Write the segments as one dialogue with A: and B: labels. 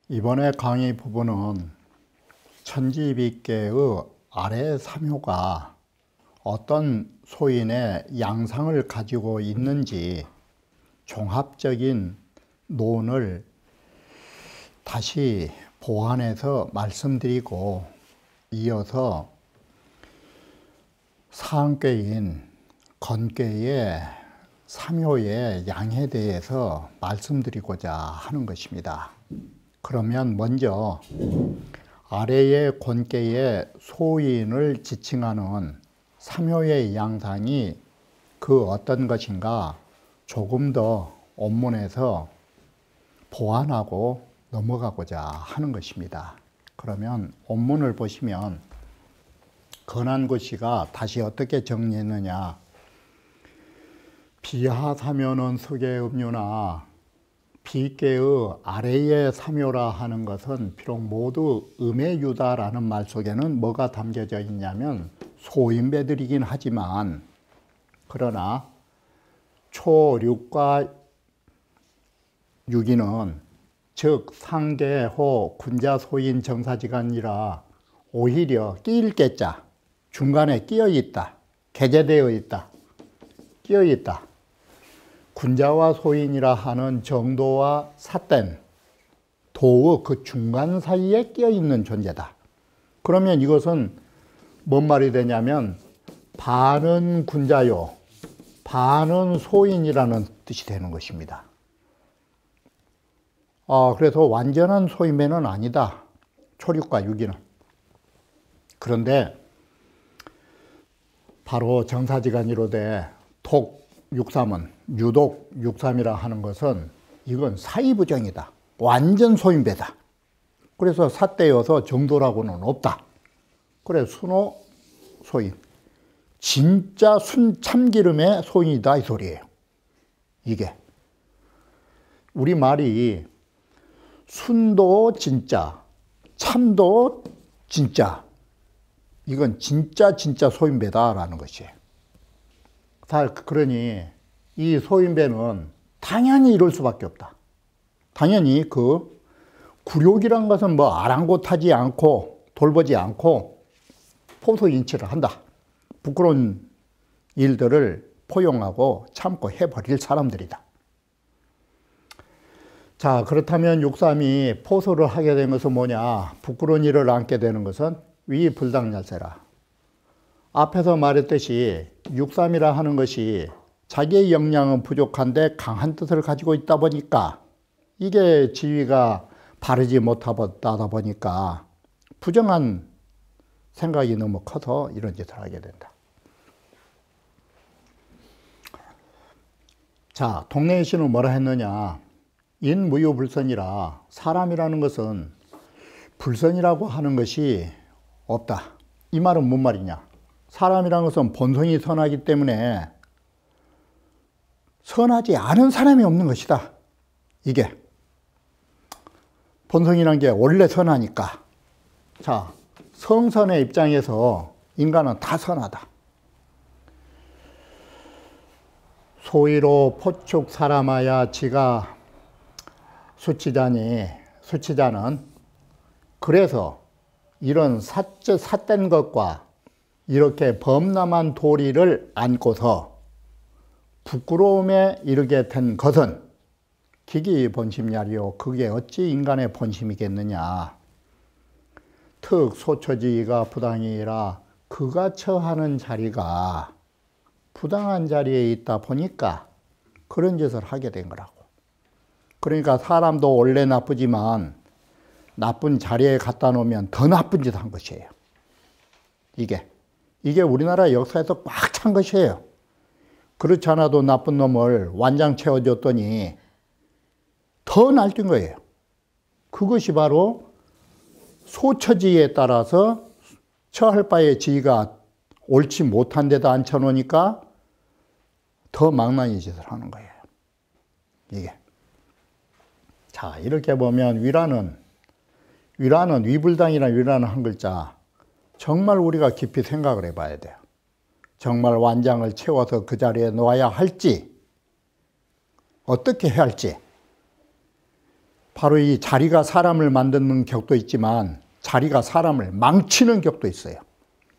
A: 이번에 강의 부분은 천지비계의 아래 삼효가 어떤 소인의 양상을 가지고 있는지 종합적인 논을 다시 보완해서 말씀드리고, 이어서 상괴인 건괴의 삼효의 양에 대해서 말씀드리고자 하는 것입니다. 그러면 먼저 아래의 권괴의 소인을 지칭하는 삼효의 양상이 그 어떤 것인가 조금 더 원문에서 보완하고 넘어가고자 하는 것입니다. 그러면 원문을 보시면 건한구시가 다시 어떻게 정리했느냐. 비하삼효는 석의 음유나 비계의 아래의 삼효라 하는 것은 비록 모두 음의 유다라는 말 속에는 뭐가 담겨져 있냐면 소인배들이긴 하지만, 그러나 초, 륙과 육이는 즉 상계, 호, 군자, 소인, 정사지간이라 오히려 끼일 깨자 중간에 끼어 있다, 개재되어 있다, 끼어 있다. 군자와 소인이라 하는 정도와 삿된 도의 그 중간 사이에 끼어 있는 존재다. 그러면 이것은 뭔 말이 되냐면 반은 군자요, 반은 소인이라는 뜻이 되는 것입니다. 그래서 완전한 소인배는 아니다, 초륙과 유기는. 그런데 바로 정사지간이로되 독 육삼은 유독 육삼이라 하는 것은 이건 사이부정이다, 완전 소인배다. 그래서 삿대여서 정도라고는 없다. 그래 순호 소인, 진짜 순 참기름의 소인이다 이 소리예요. 이게 우리 말이 순도 진짜, 참도 진짜, 이건 진짜 소인배다라는 것이에요. 그러니 이 소인배는 당연히 이럴 수밖에 없다. 당연히 그 굴욕이란 것은 뭐 아랑곳하지 않고 돌보지 않고 포소인치를 한다. 부끄러운 일들을 포용하고 참고 해버릴 사람들이다. 자, 그렇다면 육삼이 포소를 하게 된 것은 뭐냐? 부끄러운 일을 안게 되는 것은 위불당열세라. 앞에서 말했듯이 육삼이라 하는 것이 자기의 역량은 부족한데 강한 뜻을 가지고 있다 보니까, 이게 지위가 바르지 못하다 보니까 부정한 생각이 너무 커서 이런 짓을 하게 된다. 자, 동래의 시는 뭐라 했느냐. 인무유불선이라, 사람이라는 것은 불선이라고 하는 것이 없다. 이 말은 뭔 말이냐. 사람이라는 것은 본성이 선하기 때문에 선하지 않은 사람이 없는 것이다. 이게 본성이라는 게 원래 선하니까. 자, 성선의 입장에서 인간은 다 선하다. 소위로 포축 사람하야 지가 수치자니, 수치자는 그래서 이런 삿된 것과 이렇게 범람한 도리를 안고서 부끄러움에 이르게 된 것은 기기 본심야리요, 그게 어찌 인간의 본심이겠느냐. 특 소처지가 부당이라, 그가 처하는 자리가 부당한 자리에 있다 보니까 그런 짓을 하게 된 거라고. 그러니까 사람도 원래 나쁘지만 나쁜 자리에 갖다 놓으면 더 나쁜 짓을 한 것이에요. 이게 우리나라 역사에서 꽉 찬 것이에요. 그렇지 않아도 나쁜 놈을 완장 채워줬더니 더 날뛴 거예요. 그것이 바로 소처지에 따라서 처할 바의 지위가 옳지 못한 데다 앉혀놓으니까 더 망나니 짓을 하는 거예요. 이게. 자, 이렇게 보면 위불당이나 위라는 한 글자, 정말 우리가 깊이 생각을 해봐야 돼요. 정말 완장을 채워서 그 자리에 놓아야 할지, 어떻게 해야 할지, 바로 이 자리가 사람을 만드는 격도 있지만 자리가 사람을 망치는 격도 있어요.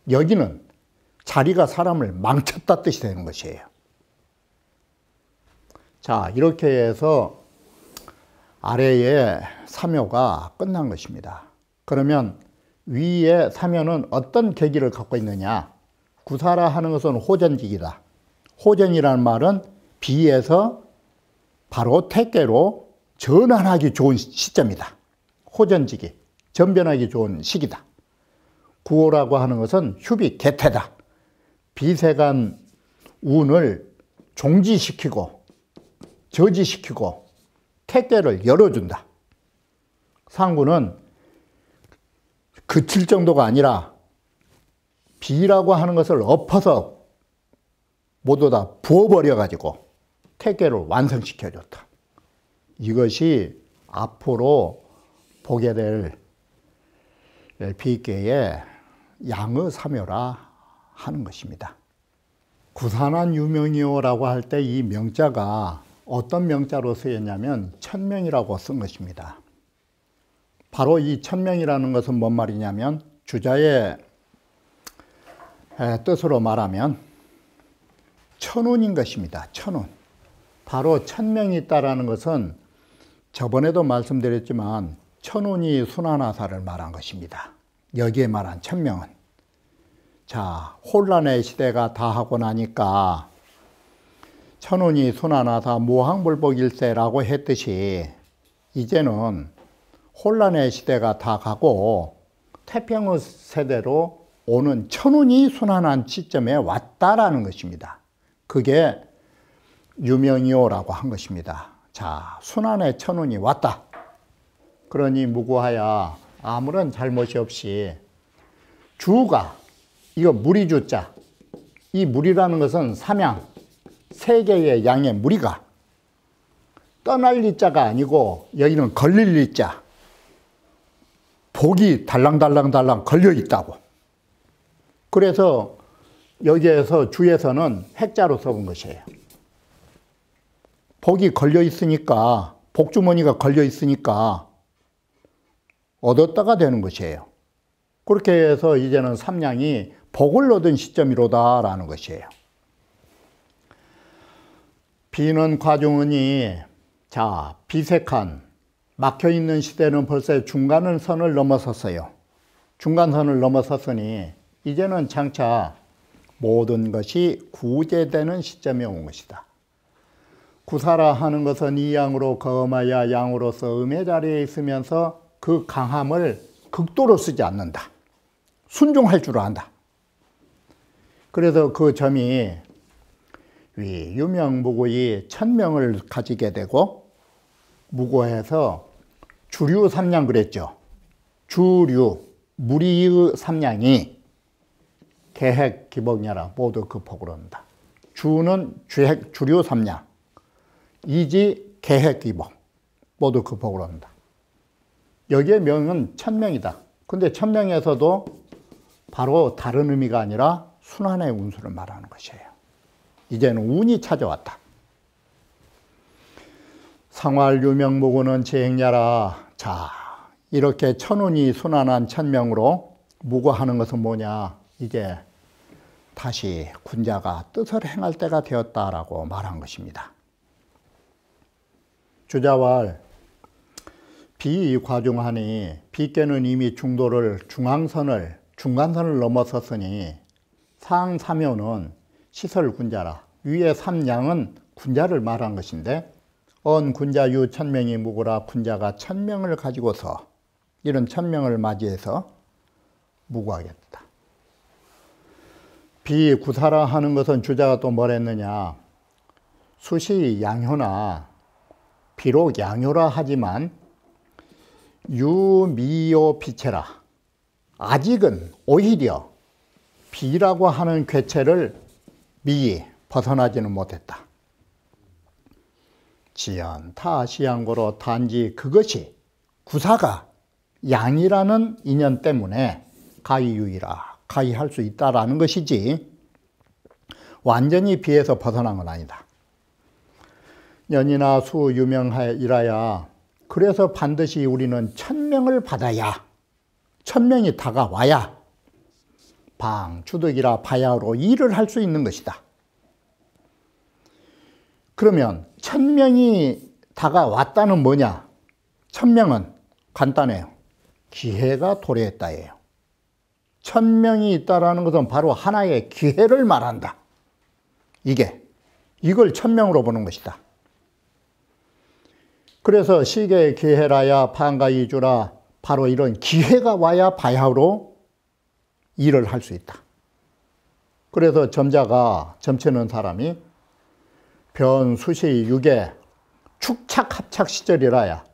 A: 여기는 자리가 사람을 망쳤다 뜻이 되는 것이에요. 자, 이렇게 해서 아래의 사묘가 끝난 것입니다. 그러면 위의 사묘는 어떤 계기를 갖고 있느냐? 구사라 하는 것은 호전직이다. 호전이라는 말은 비에서 바로 택계로 전환하기 좋은 시점이다. 호전직이 전변하기 좋은 시기다. 구호라고 하는 것은 휴비 개태다. 비세간 운을 종지시키고 저지시키고 택계를 열어준다. 상구는 그칠 정도가 아니라 비라고 하는 것을 엎어서 모두 다 부어버려가지고 택계를 완성시켜줬다. 이것이 앞으로 보게 될 비계의 양의사묘라 하는 것입니다. 구산한 유명이요라고 할 때 이 명자가 어떤 명자로 쓰였냐면 천명이라고 쓴 것입니다. 바로 이 천명이라는 것은 뭔 말이냐면 주자의 뜻으로 말하면 천운인 것입니다. 천운. 바로 천명이 있다라는 것은 저번에도 말씀드렸지만 천운이 순환하사를 말한 것입니다. 여기에 말한 천명은. 자, 혼란의 시대가 다하고 나니까 천운이 순환하사 무항불복일세라고 했듯이 이제는 혼란의 시대가 다 가고 태평의 세대로 오는 천운이 순환한 시점에 왔다라는 것입니다. 그게 유명이요라고 한 것입니다. 자, 순환의 천운이 왔다. 그러니 무고하야 아무런 잘못이 없이 주가, 이거 무리주자, 이 무리라는 것은 삼양, 세 개의 양의 무리가 떠날 리자가 아니고 여기는 걸릴 리자, 복이 달랑달랑달랑 걸려 있다고. 그래서 여기에서 주에서는 핵자로 써본 것이에요. 복이 걸려 있으니까, 복주머니가 걸려 있으니까 얻었다가 되는 것이에요. 그렇게 해서 이제는 삼양이 복을 얻은 시점이로다라는 것이에요. 비는 과중은이, 자, 비색한 막혀있는 시대는 벌써 중간선을 넘어섰어요. 중간선을 넘어섰으니 이제는 장차 모든 것이 구제되는 시점에 온 것이다. 구사라 하는 것은 이 양으로 거음하여 양으로서 음의 자리에 있으면서 그 강함을 극도로 쓰지 않는다. 순종할 줄 안다. 그래서 그 점이 위 유명무고의 천명을 가지게 되고 무고해서 주류 삼양 그랬죠. 주류 무리의 삼양이 계획 기복녀라 모두 극복을 한다. 주는 주류 삼양, 이지 계획 기복 모두 극복을 한다. 여기에 명은 천명이다. 근데 천명에서도 바로 다른 의미가 아니라 순환의 운수를 말하는 것이에요. 이제는 운이 찾아왔다. 상활 유명무고는 제행야라. 자, 이렇게 천운이 순환한 천명으로 무고하는 것은 뭐냐? 이제 다시 군자가 뜻을 행할 때가 되었다라고 말한 것입니다. 주자왈 비과중하니 비께는 이미 중간선을 넘어섰으니 상사묘는 시설 군자라. 위의 삼양은 군자를 말한 것인데 언 군자 유 천명이 무고라. 군자가 천명을 가지고서 이런 천명을 맞이해서 무고하겠다. 비구사라 하는 것은 주자가 또 뭘 했느냐. 수시 양효나 비록 양효라 하지만 유미요 비체라. 아직은 오히려 비라고 하는 궤체를 미히 벗어나지는 못했다. 지연타시양고로 단지 그것이 구사가 양이라는 인연 때문에 가위유이라 가위할 수 있다라는 것이지 완전히 비에서 벗어난 건 아니다. 연이나 수 유명하이라야 그래서 반드시 우리는 천명을 받아야, 천명이 다가와야 방주덕이라 바야흐로 일을 할 수 있는 것이다. 그러면 천명이 다가왔다는 뭐냐? 천명은 간단해요. 기회가 도래했다예요. 천명이 있다라는 것은 바로 하나의 기회를 말한다. 이걸 천명으로 보는 것이다. 그래서 시계의 기회라야 판가이주라, 바로 이런 기회가 와야 바야흐로 일을 할 수 있다. 그래서 점자가 점치는 사람이 변수시 육에 축착합착 시절이라야,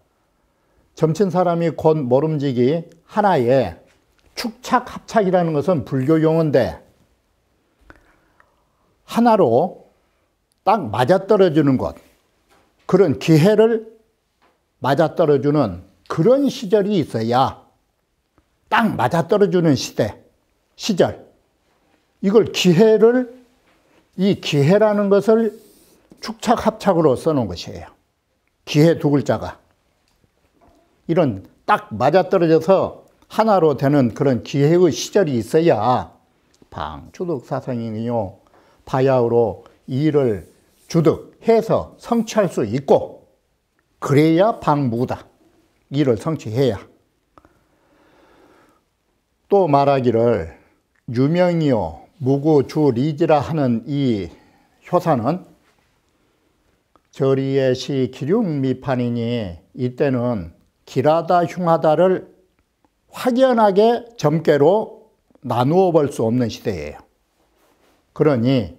A: 점친 사람이 곧 모름지기 하나의 축착합착이라는 것은 불교 용어인데 하나로 딱 맞아떨어지는 것, 그런 기회를 맞아떨어주는 그런 시절이 있어야, 딱 맞아떨어주는 시절, 이걸 이 기회라는 것을 축착합착으로 써놓은 것이에요. 기회 두 글자가. 이런 딱 맞아떨어져서 하나로 되는 그런 기회의 시절이 있어야 방주덕사성이요, 바야흐로 일을 주득해서 성취할 수 있고, 그래야 방무다. 일을 성취해야. 또 말하기를 유명이요 무구주리지라 하는 이 효사는 저리의 시 기륭미판이니, 이때는 길하다 흉하다를 확연하게 점괘로 나누어 볼 수 없는 시대예요. 그러니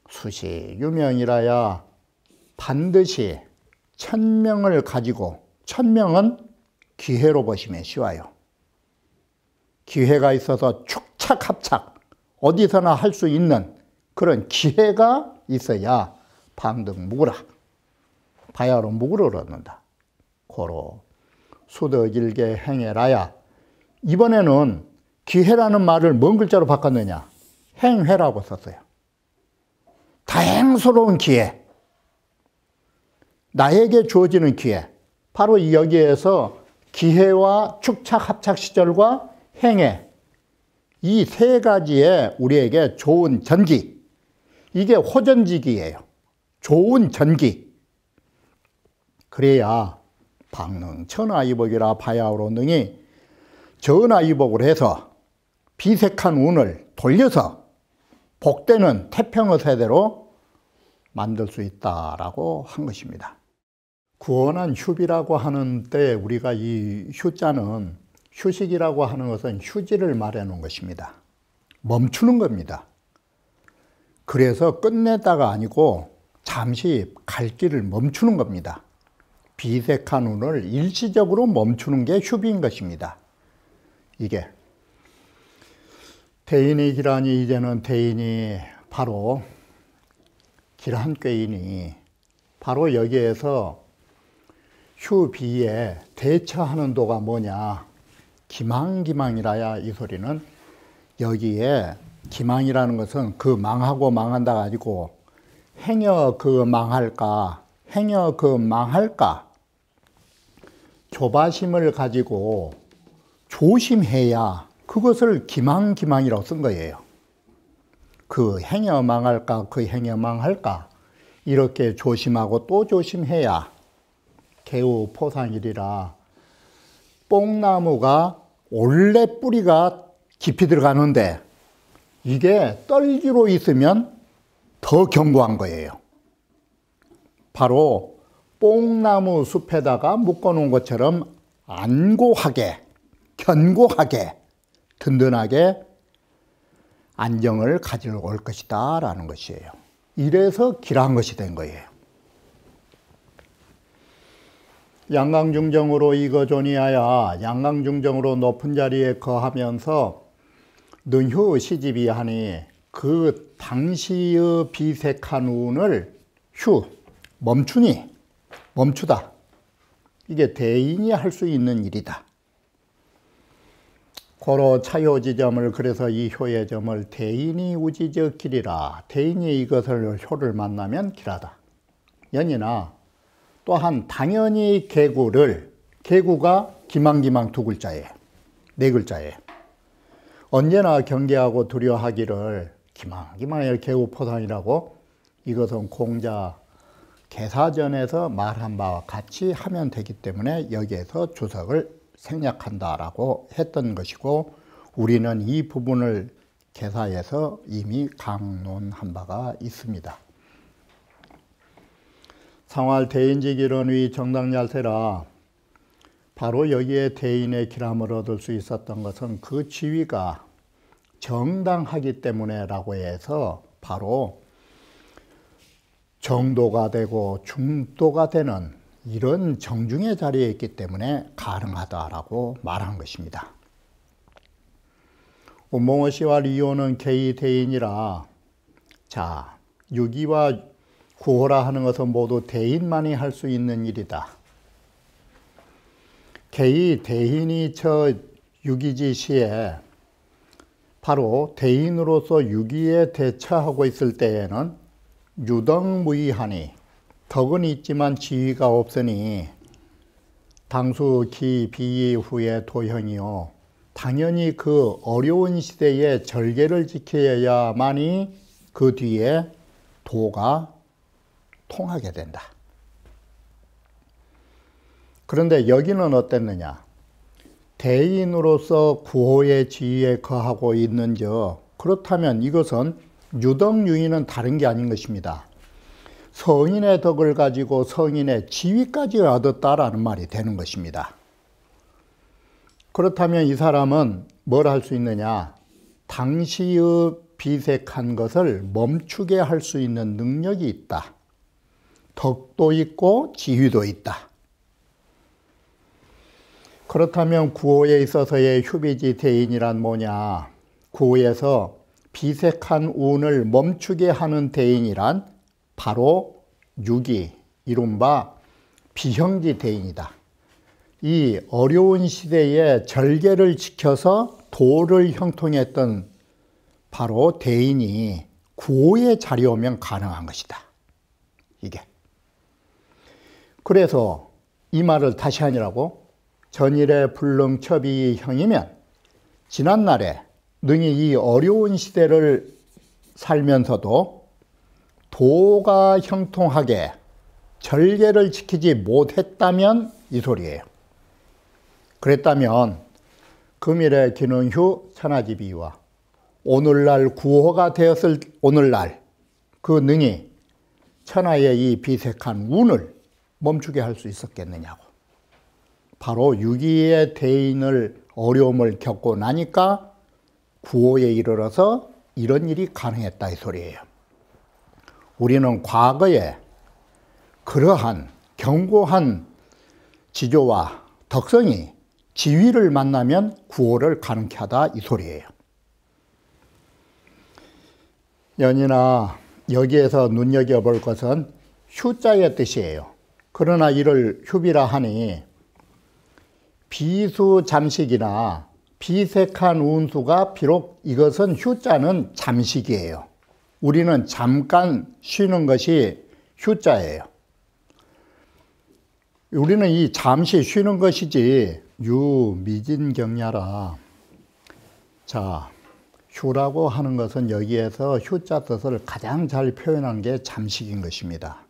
A: 수시 유명이라야 반드시 천명을 가지고, 천명은 기회로 보시면 쉬워요. 기회가 있어서 축착합착 어디서나 할 수 있는 그런 기회가 있어야 방등무구라, 바야흐로 무구를 얻는다. 고로 수덕일게 행해라야, 이번에는 기회라는 말을 뭔 글자로 바꿨느냐? 행회라고 썼어요. 다행스러운 기회, 나에게 주어지는 기회, 바로 여기에서 기회와 축착합착 시절과 행회, 이 세 가지의 우리에게 좋은 전기, 이게 호전지기예요. 좋은 전기. 그래야 방능 천하이복이라 바야흐로 능히 전하이복을 해서 비색한 운을 돌려서 복되는 태평의 세대로 만들 수 있다라고 한 것입니다. 구원한 휴비라고 하는 때 우리가 이 휴자는, 휴식이라고 하는 것은 휴지를 말해 놓은 것입니다. 멈추는 겁니다. 그래서 끝내다가 아니고 잠시 갈 길을 멈추는 겁니다. 비색한 운을 일시적으로 멈추는 게 휴비인 것입니다. 이게 대인이 기라니, 이제는 대인이 바로 길한꾀이니, 바로 여기에서 휴비에 대처하는 도가 뭐냐? 기망기망이라야. 이 소리는 여기에 기망이라는 것은 그 망하고 망한다 가지고 행여 그 망할까, 행여 그 망할까, 조바심을 가지고 조심해야 그것을 기망기망이라고 쓴 거예요. 그 행여 망할까, 그 행여 망할까, 이렇게 조심하고 또 조심해야 개우 포상이리라. 뽕나무가 원래 뿌리가 깊이 들어가는데 이게 떨기로 있으면 더 견고한 거예요. 바로 뽕나무 숲에다가 묶어놓은 것처럼 안고하게, 견고하게, 든든하게 안정을 가지러 올 것이다 라는 것이에요. 이래서 길한 것이 된 거예요. 양강중정으로 이거존이하여, 양강중정으로 높은 자리에 거하면서 능휴 시집이 하니, 그 당시의 비색한 운을 멈추니, 멈추다. 이게 대인이 할 수 있는 일이다. 고로 차효지점을, 그래서 이 효의 점을 대인이 우지적 길이라. 대인이 이것을 효를 만나면 길하다. 연이나 또한 당연히 개구가 기망기망 두 글자예요. 네 글자예요. 언제나 경계하고 두려워하기를 기망기망의 개구포상이라고, 이것은 공자 개사전에서 말한 바와 같이 하면 되기 때문에 여기에서 주석을 생략한다라고 했던 것이고, 우리는 이 부분을 개사에서 이미 강론한 바가 있습니다. 상활 대인지기론의 정당얄세라, 바로 여기에 대인의 기람을 얻을 수 있었던 것은 그 지위가 정당하기 때문에라고 해서 바로 정도가 되고 중도가 되는 이런 정중의 자리에 있기 때문에 가능하다라고 말한 것입니다. 운봉어 씨와 리오는 개의 대인이라, 자, 유기와 구호라 하는 것은 모두 대인만이 할 수 있는 일이다. 개의 대인이 저 유기지 시에 바로 대인으로서 유기에 대처하고 있을 때에는 유덕무이하니, 덕은 있지만 지위가 없으니 당수 기 비위 후에 도형이요, 당연히 그 어려운 시대에 절개를 지켜야만이 그 뒤에 도가 통하게 된다. 그런데 여기는 어땠느냐? 대인으로서 구호의 지위에 거하고 있는저, 그렇다면 이것은 유덕유의는 다른 게 아닌 것입니다. 성인의 덕을 가지고 성인의 지위까지 얻었다라는 말이 되는 것입니다. 그렇다면 이 사람은 뭘 할 수 있느냐? 당시의 비색한 것을 멈추게 할 수 있는 능력이 있다. 덕도 있고 지위도 있다. 그렇다면 구호에 있어서의 휴비지 대인이란 뭐냐? 구호에서 비색한 운을 멈추게 하는 대인이란 바로 유기, 이른바 비형지 대인이다. 이 어려운 시대에 절개를 지켜서 도를 형통했던 바로 대인이 구호의 자리에 오면 가능한 것이다. 이게. 그래서 이 말을 다시 하니라고, 전일의 불능첩이 형이면 지난날에 능히 이 어려운 시대를 살면서도 도가 형통하게 절개를 지키지 못했다면 이 소리예요. 그랬다면 금일의 기능휴 천하지비와 오늘날 구호가 되었을 오늘날 그 능히 천하의 이 비색한 운을 멈추게 할 수 있었겠느냐고. 바로 유기의 대인을 어려움을 겪고 나니까 구호에 이르러서 이런 일이 가능했다 이 소리예요. 우리는 과거에 그러한 견고한 지조와 덕성이 지위를 만나면 구호를 가능케 하다 이 소리예요. 연이나 여기에서 눈여겨볼 것은 휴자의 뜻이에요. 그러나 이를 휴비라 하니 비수 잠식이나 비색한 운수가 비록 이것은 휴자는 잠식이에요. 우리는 잠깐 쉬는 것이 휴자예요. 우리는 이 잠시 쉬는 것이지 유미진경야라. 자, 휴라고 하는 것은 여기에서 휴자 뜻을 가장 잘 표현한 게 잠식인 것입니다.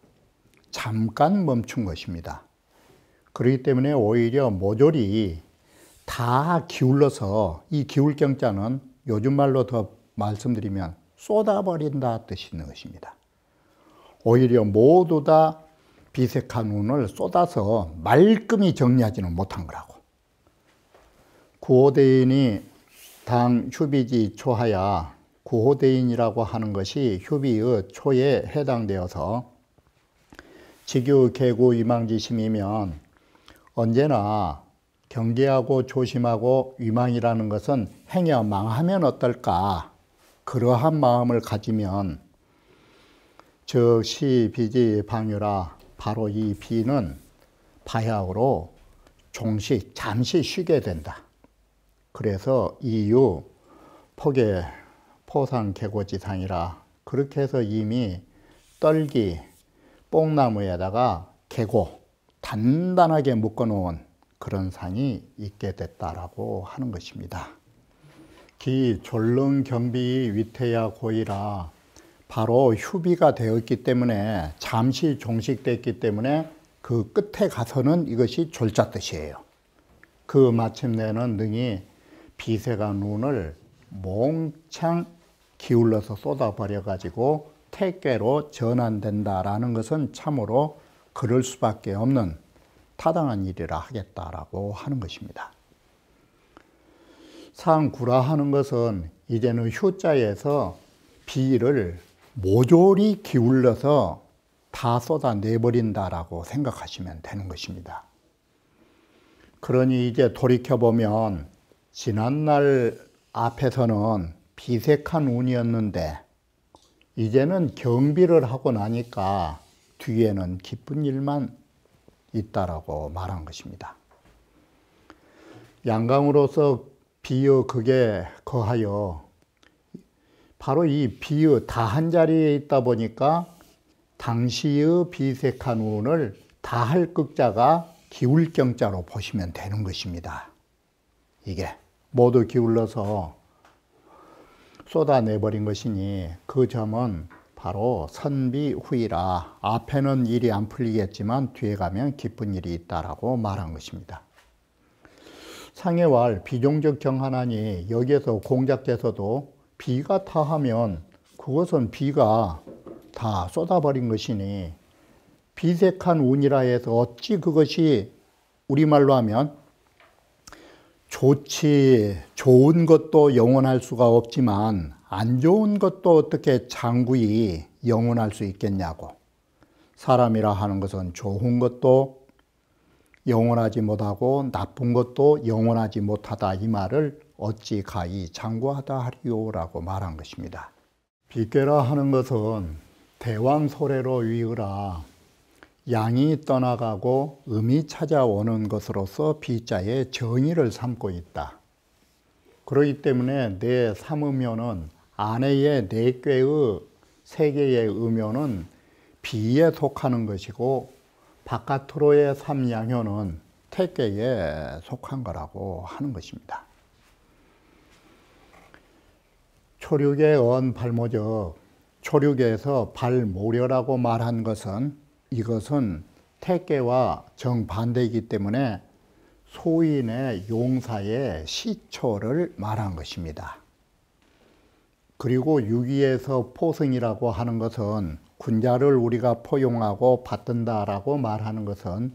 A: 잠깐 멈춘 것입니다. 그렇기 때문에 오히려 모조리 다 기울러서, 이 기울경자는 요즘 말로 더 말씀드리면 쏟아버린다 뜻이 있는 것입니다. 오히려 모두 다 비색한 운을 쏟아서 말끔히 정리하지는 못한 거라고. 구호대인이 당 휴비지 초하야, 구호대인이라고 하는 것이 휴비의 초에 해당되어서 직유 개구 위망지심이면 언제나 경계하고 조심하고 위망이라는 것은 행여 망하면 어떨까, 그러한 마음을 가지면 즉시 비지 방유라, 바로 이 비는 바약으로 잠시 쉬게 된다. 그래서 이유 폭의 포상개고지상이라, 그렇게 해서 이미 떨기 뽕나무에다가 개고, 단단하게 묶어놓은 그런 상이 있게 됐다라고 하는 것입니다. 기 졸릉경비 위태야 고이라 바로 휴비가 되었기 때문에 잠시 종식됐기 때문에 그 끝에 가서는 이것이 졸자뜻이에요. 그 마침내는 능히 비세가 눈을 몽창 기울여서 쏟아버려 가지고 태괴로 전환된다라는 것은 참으로 그럴 수밖에 없는 타당한 일이라 하겠다라고 하는 것입니다. 상구라 하는 것은 이제는 휴자에서 비를 모조리 기울여서 다 쏟아내버린다라고 생각하시면 되는 것입니다. 그러니 이제 돌이켜보면 지난날 앞에서는 비색한 운이었는데 이제는 경비를 하고 나니까 뒤에는 기쁜 일만 있다라고 말한 것입니다. 양강으로서 비의 극에 거하여 바로 이 비의 다 한 자리에 있다 보니까 당시의 비색한 운을 다할 극자가 기울경자로 보시면 되는 것입니다. 이게 모두 기울러서 쏟아내버린 것이니 그 점은 바로 선비후이라 앞에는 일이 안 풀리겠지만 뒤에 가면 기쁜 일이 있다라고 말한 것입니다. 상해왈 비종적 경하나니 여기에서 공작돼서도 비가 타하면 그것은 비가 다 쏟아버린 것이니 비색한 운이라 해서 어찌 그것이 우리말로 하면 좋은 것도 영원할 수가 없지만 안 좋은 것도 어떻게 장구히 영원할 수 있겠냐고. 사람이라 하는 것은 좋은 것도 영원하지 못하고 나쁜 것도 영원하지 못하다 이 말을 어찌 가히 장구하다 하리오라고 말한 것입니다. 비괴라 하는 것은 대왕소래로 위으라 양이 떠나가고 음이 찾아오는 것으로서 비자의 정의를 삼고 있다. 그렇기 때문에 내 삼음료는 안에의 네 꾀의 세 개의 음료는 비에 속하는 것이고 바깥으로의 삼양효는 태꾀에 속한 거라고 하는 것입니다. 초륙의 언 발모적 초륙에서 발모려라고 말한 것은 이것은 태괴와 정반대이기 때문에 소인의 용사의 시초를 말한 것입니다. 그리고 유기에서 포승이라고 하는 것은 군자를 우리가 포용하고 받든다라고 말하는 것은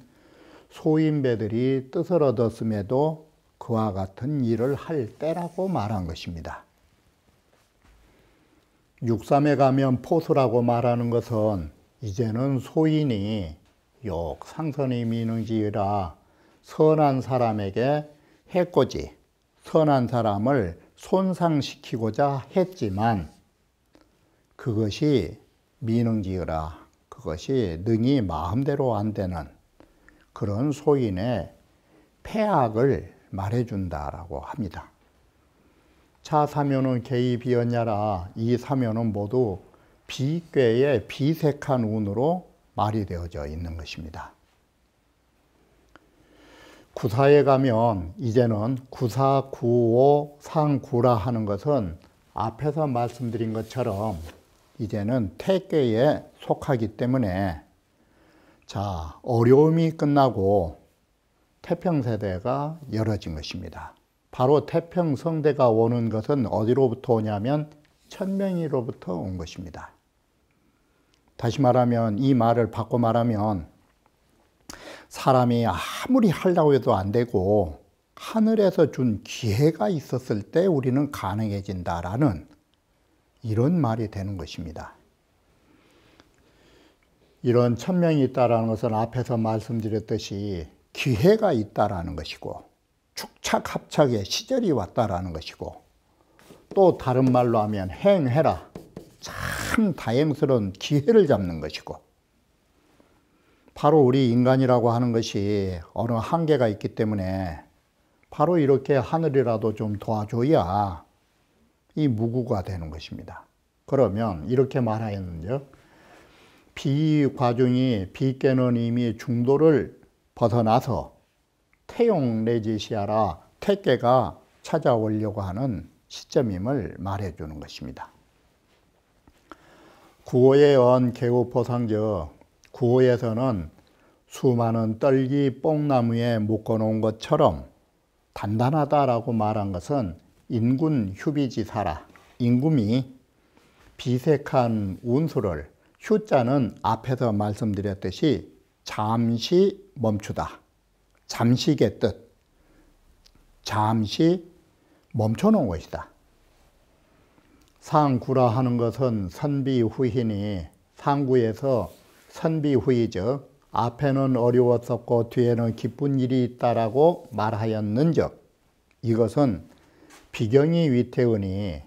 A: 소인배들이 뜻을 얻었음에도 그와 같은 일을 할 때라고 말한 것입니다. 육삼에 가면 포수라고 말하는 것은 이제는 소인이 욕 상선의 미능지이라 선한 사람에게 해코지 선한 사람을 손상시키고자 했지만 그것이 미능지으라 그것이 능히 마음대로 안 되는 그런 소인의 폐악을 말해준다라고 합니다. 차사묘는 개이비었냐라 이 사묘는 모두 비괴의 비색한 운으로 말이 되어져 있는 것입니다. 구사에 가면 이제는 구사, 구오, 상구라 하는 것은 앞에서 말씀드린 것처럼 이제는 태괴에 속하기 때문에 자 어려움이 끝나고 태평세대가 열어진 것입니다. 바로 태평성대가 오는 것은 어디로부터 오냐면 천명이로부터 온 것입니다. 다시 말하면 이 말을 바꿔 말하면 사람이 아무리 하려고 해도 안 되고 하늘에서 준 기회가 있었을 때 우리는 가능해진다라는 이런 말이 되는 것입니다. 이런 천명이 있다는 것은 앞에서 말씀드렸듯이 기회가 있다라는 것이고 축착합착의 시절이 왔다라는 것이고 또 다른 말로 하면 행해라 참 다행스러운 기회를 잡는 것이고 바로 우리 인간이라고 하는 것이 어느 한계가 있기 때문에 바로 이렇게 하늘이라도 좀 도와줘야 이 무구가 되는 것입니다. 그러면 이렇게 말하였는데요. 비과중이 비께는 이미 중도를 벗어나서 태용 내지 시하라 택계가 찾아오려고 하는 시점임을 말해주는 것입니다. 구호에 언 개우포상저, 구호에서는 수많은 떨기 뽕나무에 묶어놓은 것처럼 단단하다라고 말한 것은 인군 휴비지사라, 임금이 비색한 운수를, 휴자는 앞에서 말씀드렸듯이 잠시 멈추다, 잠시의 뜻, 잠시 멈춰놓은 것이다. 상구라 하는 것은 선비후이니 상구에서 선비후이죠. 앞에는 어려웠었고 뒤에는 기쁜 일이 있다라고 말하였는즉 이것은 비경이 위태우니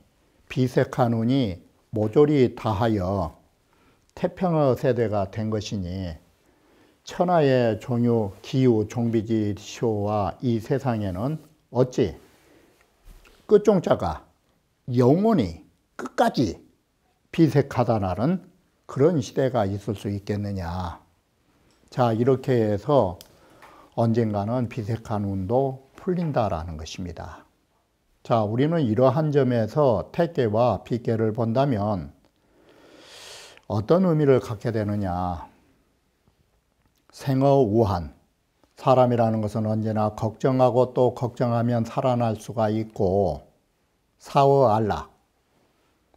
A: 비색한 운이 모조리 다하여 태평의 세대가 된 것이니 천하의 종유 기후 종비지쇼와 이 세상에는 어찌 끝종자가 영원히 끝까지 비색하다라는 그런 시대가 있을 수 있겠느냐. 자, 이렇게 해서 언젠가는 비색한 운도 풀린다라는 것입니다. 자, 우리는 이러한 점에서 택계와 비계를 본다면 어떤 의미를 갖게 되느냐. 생어우한, 사람이라는 것은 언제나 걱정하고 또 걱정하면 살아날 수가 있고, 사어안락,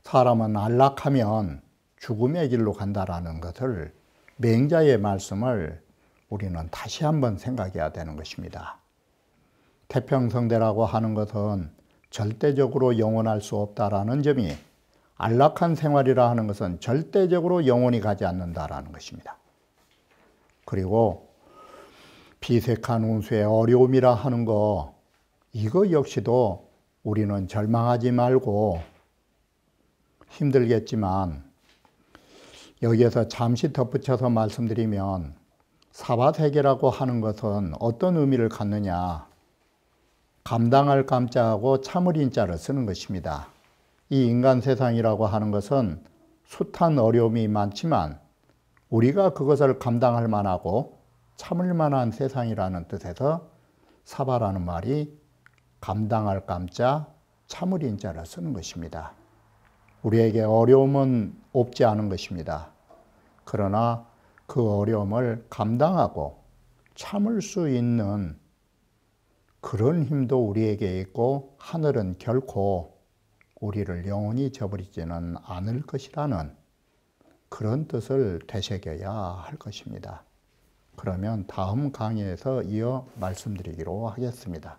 A: 사람은 안락하면 죽음의 길로 간다라는 것을 맹자의 말씀을 우리는 다시 한번 생각해야 되는 것입니다. 태평성대라고 하는 것은 절대적으로 영원할 수 없다라는 점이, 안락한 생활이라 하는 것은 절대적으로 영원히 가지 않는다라는 것입니다. 그리고 비색한 운수의 어려움이라 하는 거, 이거 역시도 우리는 절망하지 말고 힘들겠지만 여기에서 잠시 덧붙여서 말씀드리면 사바세계라고 하는 것은 어떤 의미를 갖느냐. 감당할 감자하고 참을 인자를 쓰는 것입니다. 이 인간 세상이라고 하는 것은 숱한 어려움이 많지만 우리가 그것을 감당할 만하고 참을 만한 세상이라는 뜻에서 사바라는 말이 감당할 감자, 참을 인자를 쓰는 것입니다. 우리에게 어려움은 없지 않은 것입니다. 그러나 그 어려움을 감당하고 참을 수 있는 그런 힘도 우리에게 있고 하늘은 결코 우리를 영원히 저버리지는 않을 것이라는 그런 뜻을 되새겨야 할 것입니다. 그러면 다음 강의에서 이어 말씀드리기로 하겠습니다.